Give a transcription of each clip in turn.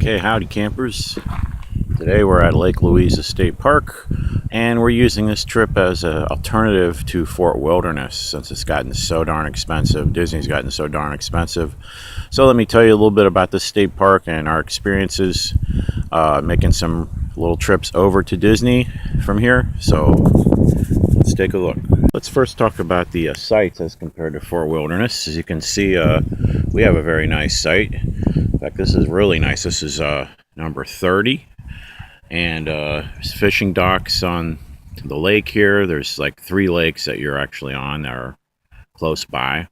Okay, howdy campers. Today we're at Lake Louisa State Park and we're using this trip as an alternative to Fort Wilderness since it's gotten so darn expensive. Disney's gotten so darn expensive. So let me tell you a little bit about the state park and our experiences making some little trips over to Disney from here. So let's take a look. Let's first talk about the sites as compared to Fort Wilderness. As you can see, we have a very nice site. In fact, this is really nice. This is number 30, and there's fishing docks on the lake here. There's like 3 lakes that you're actually on that are close by.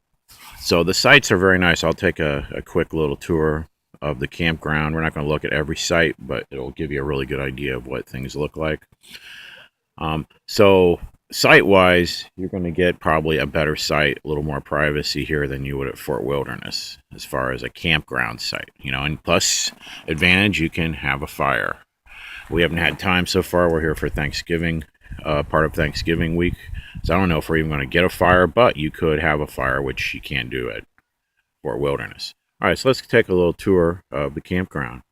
So the sites are very nice. I'll take a quick little tour of the campground. We're not going to look at every site, but it'll give you a really good idea of what things look like. So site-wise, you're going to get probably a better site, a little more privacy here than you would at Fort Wilderness as far as a campground site, you know, and plus advantage, you can have a fire. We haven't had time so far. We're here for Thanksgiving, part of Thanksgiving week. So I don't know if we're even going to get a fire, but you could have a fire, which you can't do at Fort Wilderness. All right, so let's take a little tour of the campground.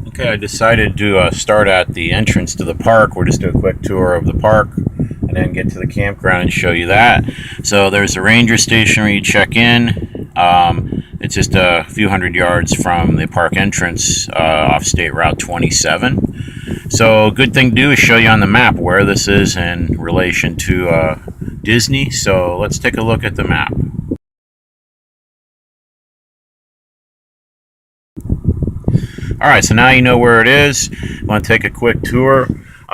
Okay, I decided to start at the entrance to the park. We'll just do a quick tour of the park and then get to the campground and show you that. So there's a ranger station where you check in. It's just a few hundred yards from the park entrance off State Route 27. So a good thing to do is show you on the map where this is in relation to Disney. So let's take a look at the map. Alright, so now you know where it is. I want to take a quick tour.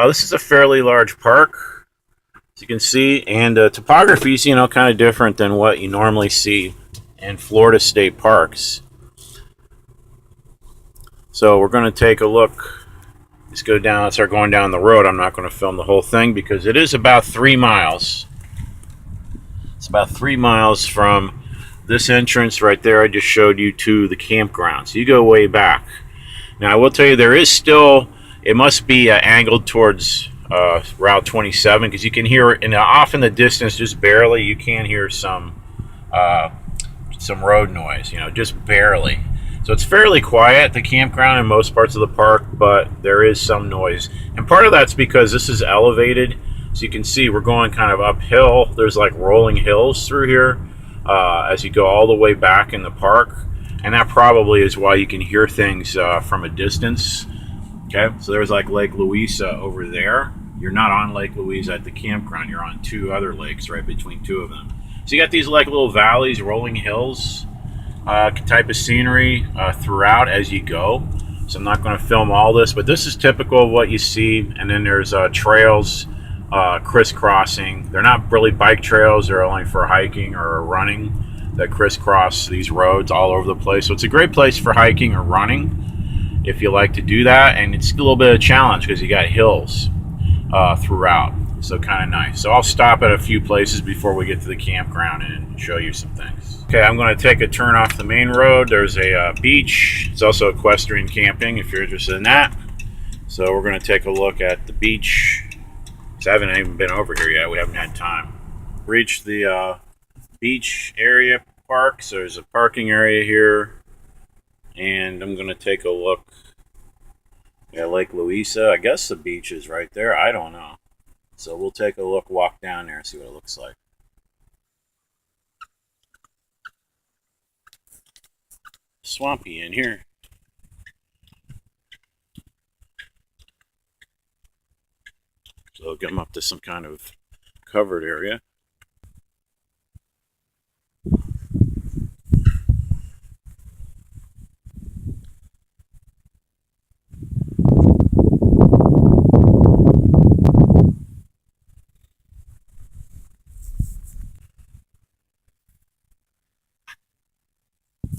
This is a fairly large park, as you can see, and topography is, kind of different than what you normally see in Florida state parks. So we're going to take a look. Let's go down, start going down the road. I'm not going to film the whole thing because it is about 3 miles. It's about 3 miles from this entrance right there I just showed you to the campground. So you go way back. Now I will tell you there is still, it must be angled towards Route 27 because you can hear it off in the distance, just barely. You can hear some road noise, just barely. So it's fairly quiet, the campground in most parts of the park, but there is some noise. And part of that's because this is elevated. So you can see we're going kind of uphill. There's like rolling hills through here as you go all the way back in the park. And that probably is why you can hear things from a distance. Okay, so there's like Lake Louisa over there. You're not on Lake Louisa at the campground. You're on 2 other lakes right between 2 of them. So you got these like little valleys, rolling hills type of scenery throughout as you go. So I'm not going to film all this, but this is typical of what you see. And then there's trails crisscrossing. They're not really bike trails. They're only for hiking or running that crisscross these roads all over the place. So it's a great place for hiking or running if you like to do that. And it's a little bit of a challenge because you got hills throughout. So kind of nice. So I'll stop at a few places before we get to the campground and show you some things. Okay, I'm going to take a turn off the main road. There's a beach. It's also equestrian camping if you're interested in that. So we're going to take a look at the beach. So I haven't even been over here yet. We haven't had time. Reached the beach area park. So there's a parking area here. And I'm going to take a look at Lake Louisa. I guess the beach is right there. I don't know. So we'll take a look, walk down there and see what it looks like. Swampy in here. So I'll get them up to some kind of covered area.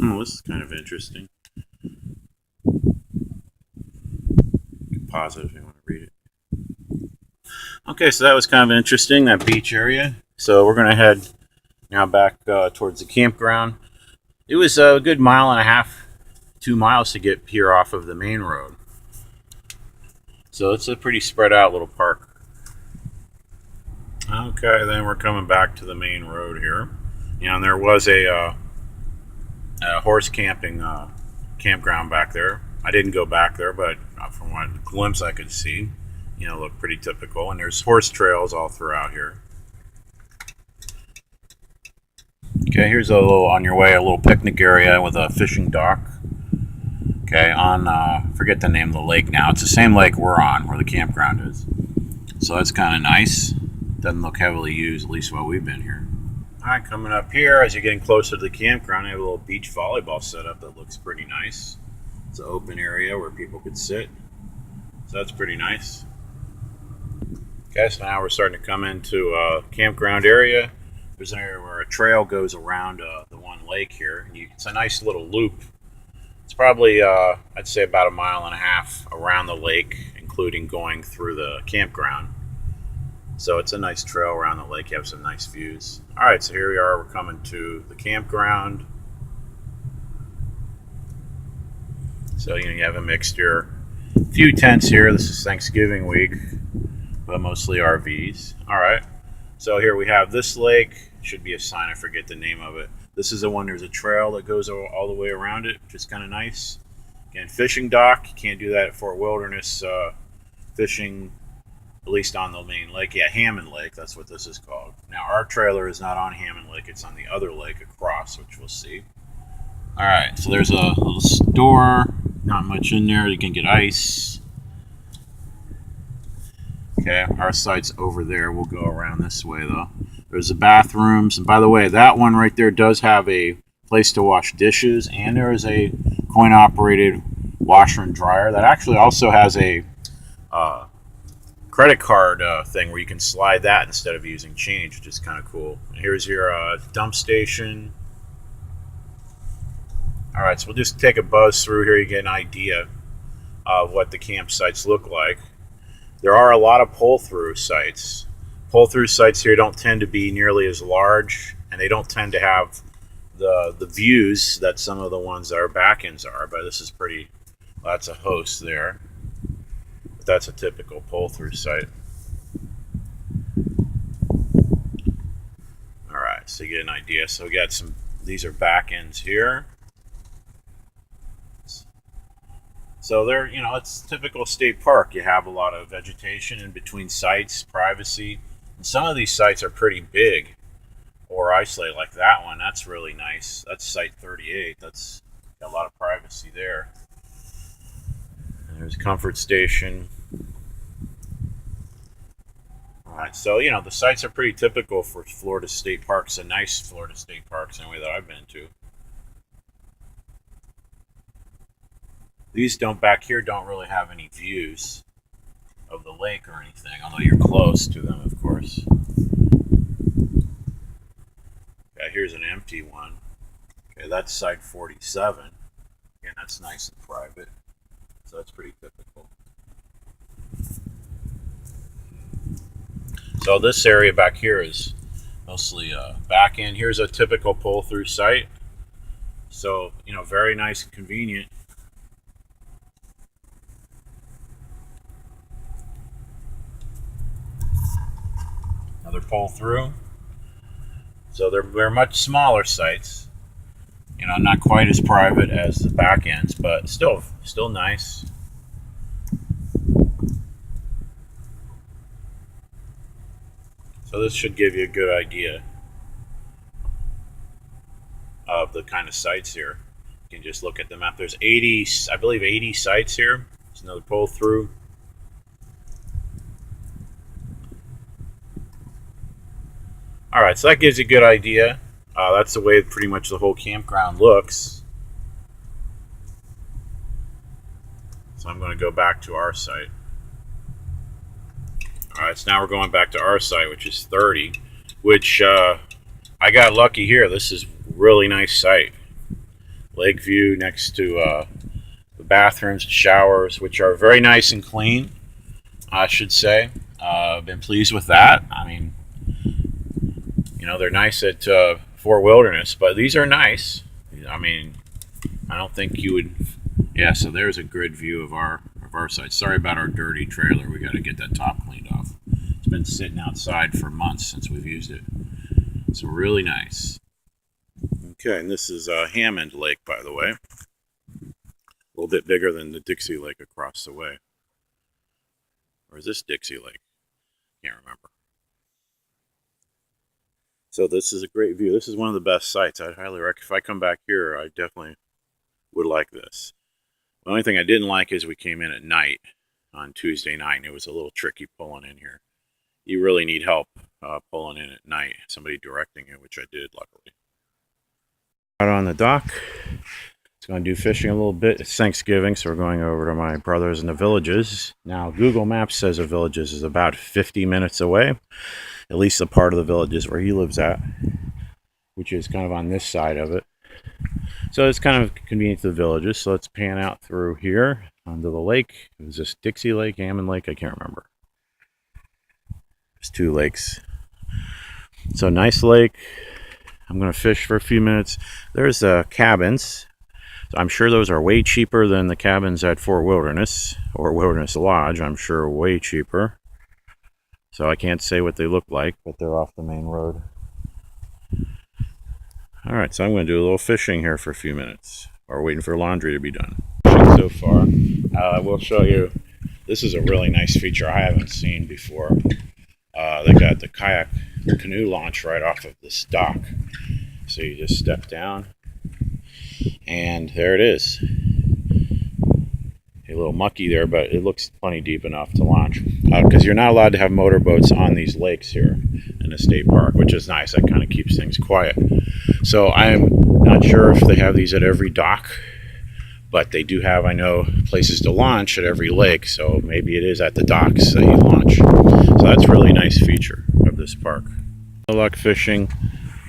Oh, this is kind of interesting. You can pause it if you want to read it. Okay, so that was kind of interesting, that beach area. So we're going to head now back towards the campground. It was a good 1.5 miles, 2 miles to get here off of the main road. So it's a pretty spread out little park. Okay, then we're coming back to the main road here. And there was a horse camping campground back there. I didn't go back there, but from what glimpse I could see, look pretty typical. And there's horse trails all throughout here. Okay, here's a little on your way, a little picnic area with a fishing dock. Okay, on forget the name of the lake now. It's the same lake we're on, where the campground is. So that's kind of nice. Doesn't look heavily used, at least while we've been here. All right, coming up here, as you're getting closer to the campground, I have a little beach volleyball setup that looks pretty nice. It's an open area where people could sit. So that's pretty nice. Okay, so now we're starting to come into a campground area. There's an area where a trail goes around the one lake here. And it's a nice little loop. It's probably, I'd say, about 1.5 miles around the lake, including going through the campground. So it's a nice trail around the lake. You have some nice views. All right, so here we are. We're coming to the campground. So you have a mixture. A few tents here. This is Thanksgiving week, but mostly RVs. All right. So here we have this lake. Should be a sign. I forget the name of it. This is the one. There's a trail that goes all the way around it, which is kind of nice. Again, fishing dock. You can't do that at Fort Wilderness fishing. At least on the main lake. Yeah, Hammond Lake, that's what this is called. Now, our trailer is not on Hammond Lake. It's on the other lake across, which we'll see. All right, so there's a little store. Not much in there. You can get ice. Okay, our site's over there. We'll go around this way, though. There's the bathrooms. And by the way, that one right there does have a place to wash dishes. And there is a coin-operated washer and dryer that actually also has a credit card thing where you can slide that instead of using change, which is kind of cool. Here's your dump station. All right, so we'll just take a buzz through here. You get an idea of what the campsites look like. There are a lot of pull-through sites. Pull-through sites here don't tend to be nearly as large, and they don't tend to have the views that some of the ones that are back-ends are, but this is pretty, that's a host there. But that's a typical pull-through site. All right, so you get an idea. So we got some, these are back-ends here. So they're, it's typical state park. You have a lot of vegetation in between sites, privacy. And some of these sites are pretty big or isolated, like that one. That's really nice. That's site 38. That's got a lot of privacy there. And there's comfort station. All right, so, the sites are pretty typical for Florida state parks, and nice Florida state parks anyway that I've been to. These back here don't really have any views of the lake or anything, although you're close to them, of course. Okay, here's an empty one. Okay, that's site 47. Again, that's nice and private. So that's pretty typical. So this area back here is mostly back end. Here's a typical pull-through site. So, very nice and convenient. Another pull-through. So they're much smaller sites. Not quite as private as the back ends, but still nice. So this should give you a good idea of the kind of sites here. You can just look at the map. There's 80, I believe 80 sites here. There's another pull through. All right, so that gives you a good idea. That's the way pretty much the whole campground looks. So I'm going to go back to our site. All right, so now we're going back to our site, which is 30, which I got lucky here. This is a really nice site. Lake view next to the bathrooms and showers, which are very nice and clean, I should say. I've been pleased with that. I mean, they're nice at Fort Wilderness, but these are nice. I mean, I don't think you would. Yeah, so there's a good view of our site. Sorry about our dirty trailer. We got to get that top cleaned off. It's been sitting outside for months since we've used it. It's really nice. Okay, and this is Hammond Lake, by the way. little bit bigger than the Dixie Lake across the way. Or is this Dixie Lake? Can't remember. So this is a great view. This is one of the best sites. I'd highly recommend. If I come back here, I definitely would like this. The only thing I didn't like is we came in at night on Tuesday night. It was a little tricky pulling in here. You really need help pulling in at night. Somebody directing you, which I did, luckily. Out on the dock. It's going to do fishing a little bit. It's Thanksgiving, so we're going over to my brother's in the Villages. Now, Google Maps says the Villages is about 50 minutes away. At least the part of the Villages where he lives at, which is kind of on this side of it. So it's kind of convenient to the Villages. So let's pan out through here onto the lake. Is this Dixie Lake, Hammond Lake? I can't remember. There's two lakes. So nice lake. I'm going to fish for a few minutes. There's cabins. I'm sure those are way cheaper than the cabins at Fort Wilderness or Wilderness Lodge. I'm sure way cheaper. So I can't say what they look like, but they're off the main road. All right, so I'm going to do a little fishing here for a few minutes while we're waiting for laundry to be done. So far, I will show you. This is a really nice feature I haven't seen before. They got the canoe launch right off of this dock. So you just step down, and there it is. A little mucky there, but it looks plenty deep enough to launch. Because you're not allowed to have motorboats on these lakes here in the state park, which is nice. That kind of keeps things quiet. So I'm not sure if they have these at every dock, but they do have, I know, places to launch at every lake. So maybe it is at the docks that you launch. So that's a really nice feature of this park. Good luck fishing.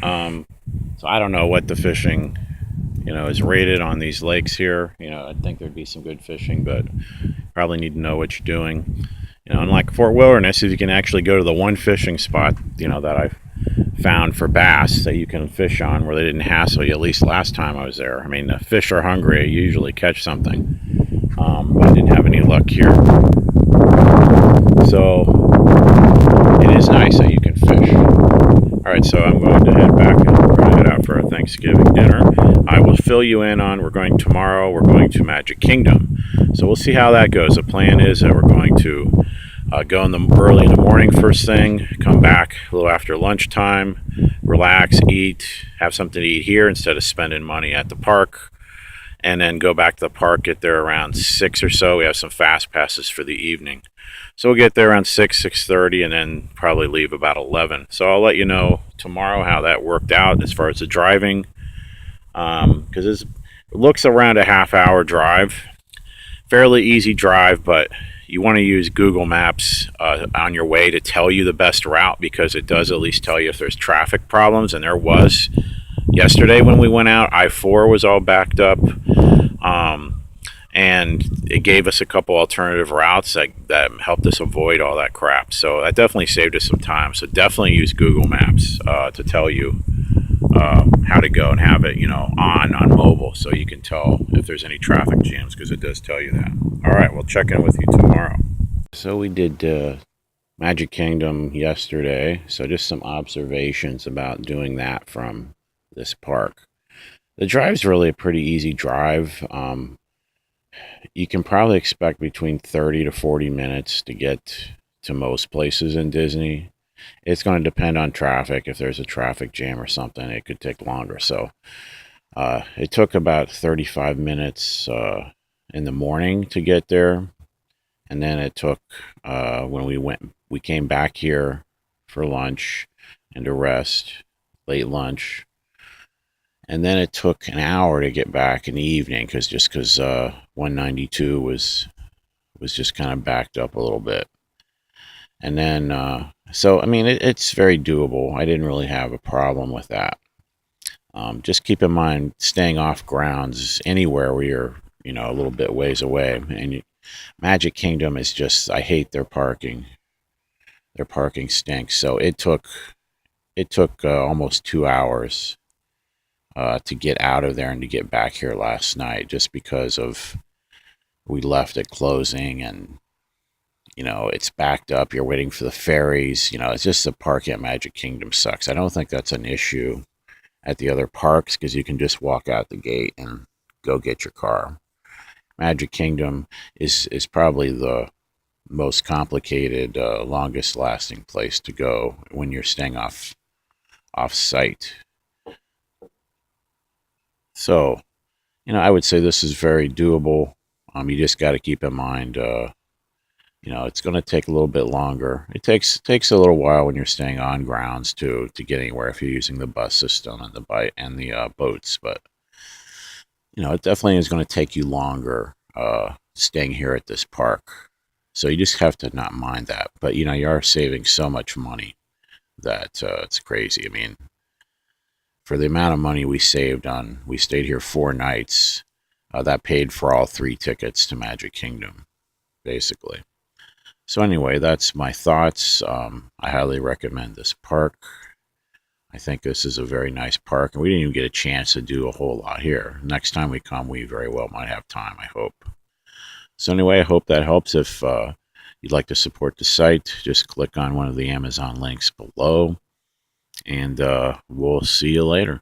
So I don't know what the fishing is rated on these lakes here. I think there'd be some good fishing, but probably need to know what you're doing. Unlike Fort Wilderness, if you can actually go to the one fishing spot, that I've found for bass that you can fish on where they didn't hassle you, at least last time I was there. I mean, the fish are hungry. You usually catch something. But I didn't have any luck here. So it is nice that you can fish. All right, so I'm going to head back and we're going to head out for our Thanksgiving dinner. I will fill you in on, we're going to Magic Kingdom. So we'll see how that goes. The plan is that we're going to go early in the morning first thing, come back a little after lunchtime, relax, eat, have something to eat here instead of spending money at the park, and then go back to the park, get there around 6 or so. We have some fast passes for the evening. So we'll get there around 6:30, and then probably leave about 11. So I'll let you know tomorrow how that worked out as far as the driving, because it looks around a half-hour drive. Fairly easy drive, but you want to use Google Maps on your way to tell you the best route, because it does at least tell you if there's traffic problems, and there was. Yesterday when we went out, I-4 was all backed up, and it gave us a couple alternative routes that helped us avoid all that crap. So that definitely saved us some time. So definitely use Google Maps to tell you how to go and have it, on mobile, so you can tell if there's any traffic jams, because it does tell you that. All right, we'll check in with you tomorrow. So we did Magic Kingdom yesterday. So just some observations about doing that from this park. The drive's really a pretty easy drive. You can probably expect between 30 to 40 minutes to get to most places in Disney. It's going to depend on traffic. If there's a traffic jam or something, it could take longer. So it took about 35 minutes in the morning to get there. And then it took, when we came back here for lunch and to rest, late lunch. And then it took an hour to get back in the evening, because 192 was just kind of backed up a little bit. And then, so, I mean, it's very doable. I didn't really have a problem with that. Just keep in mind, staying off grounds anywhere where you're, a little bit ways away. And Magic Kingdom is just, I hate their parking. Their parking stinks. So it took almost 2 hours to get out of there and to get back here last night, just because of we left at closing, and it's backed up. You're waiting for the ferries. It's just the parking at Magic Kingdom sucks. I don't think that's an issue at the other parks, because you can just walk out the gate and go get your car. Magic Kingdom is probably the most complicated, longest lasting place to go when you're staying off site. So, I would say this is very doable. You just got to keep in mind, it's going to take a little bit longer. It takes a little while when you're staying on grounds to get anywhere if you're using the bus system and the boats. But it definitely is going to take you longer staying here at this park. So you just have to not mind that. But you are saving so much money that it's crazy. I mean, for the amount of money we saved we stayed here 4 nights. That paid for all 3 tickets to Magic Kingdom, basically. So anyway, that's my thoughts. I highly recommend this park. I think this is a very nice park, and we didn't even get a chance to do a whole lot here. Next time we come, we very well might have time, I hope. So anyway, I hope that helps. If you'd like to support the site, just click on one of the Amazon links below, and we'll see you later.